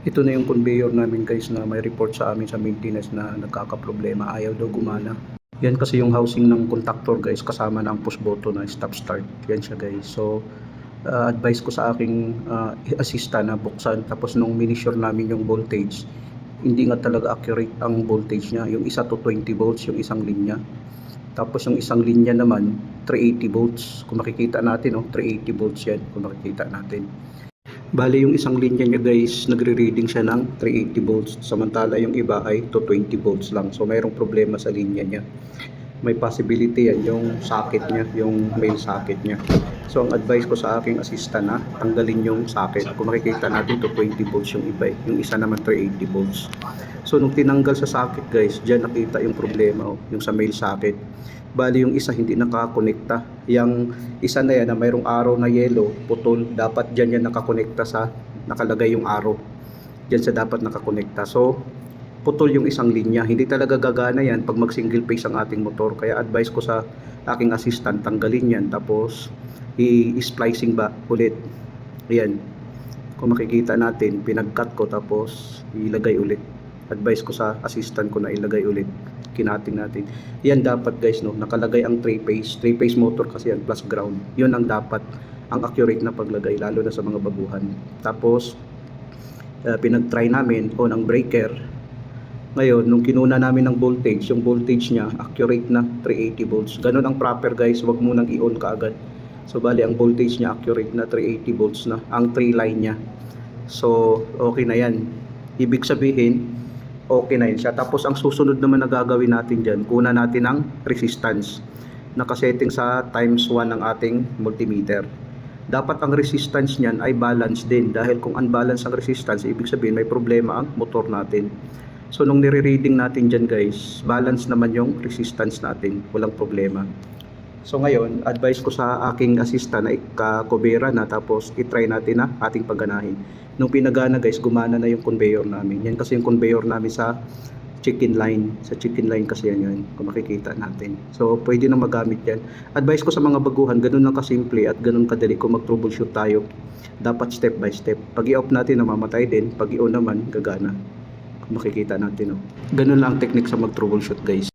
Ito na yung conveyor namin guys na may report sa amin sa maintenance na nagkakaproblema, ayaw daw gumana. Yan kasi yung housing ng contactor guys, kasama ng push button na stop start. Yan siya guys. So advice ko sa aking assistant na buksan, tapos nung minisure namin yung voltage, hindi nga talaga accurate ang voltage niya. Yung isa to 20 volts yung isang linya. Tapos yung isang linya naman 380 volts. Kung makikita natin, 380 volts yan kung makikita natin. Bali yung isang linya niya guys, nagre-reading siya ng 380 volts, samantala yung iba ay 220 volts lang. So mayroong problema sa linya niya. May possibility yan yung socket niya, yung main socket niya. So ang advice ko sa aking assistant na tanggalin yung socket. Kung makikita natin 220 volts yung iba, yung isa naman 380 volts. So nung tinanggal sa socket guys, diyan nakita yung problema, yung sa male socket. Bali yung isa hindi nakakonekta. Yung isa na yan na mayroong arrow na yellow, putol, dapat dyan yan nakakonekta sa nakalagay yung arrow. Dyan sa dapat nakakonekta. So putol yung isang linya. Hindi talaga gagana yan pag mag single phase ang ating motor. Kaya advice ko sa aking assistant, tanggalin yan. Tapos i-splicing ba ulit. Ayan. Kung makikita natin, pinag-cut ko tapos ilagay ulit. Advice ko sa assistant ko na ilagay ulit. Kinating natin. Yan dapat guys, nakalagay ang 3-phase. 3-phase motor kasi yan, plus ground. Yun ang dapat, ang accurate na paglagay, lalo na sa mga baguhan. Tapos pinag-try namin on ang breaker. Ngayon, nung kinuna namin ng voltage, yung voltage niya accurate na 380 volts. Ganun ang proper guys, wag mo nang i-on kaagad. So bali ang voltage niya accurate na 380 volts na ang 3 line niya. So okay na yan. Ibig sabihin, okay na yun siya. Tapos ang susunod naman na gagawin natin dyan, kuna natin ang resistance. Nakasetting sa times 1 ng ating multimeter. Dapat ang resistance niyan ay balance din. Dahil kung unbalance ang resistance, ibig sabihin may problema ang motor natin. So nung nire-reading natin dyan guys, balance naman yung resistance natin. Walang problema. So ngayon, advice ko sa aking assistant na ikakobera na, tapos itry natin na ating pagganahin. Nung pinagana guys, gumana na yung conveyor namin. Yan kasi yung conveyor namin sa chicken line. Sa chicken line kasi yan yun, kung makikita natin. So pwede na magamit yan. Advice ko sa mga baguhan, ganun lang kasimple at ganun kadali kung mag-troubleshoot tayo. Dapat step by step. Pag i-off natin, namamatay din. Pag i-on naman, gagana. Kung makikita natin. Ganun lang ang technique sa mag-troubleshoot guys.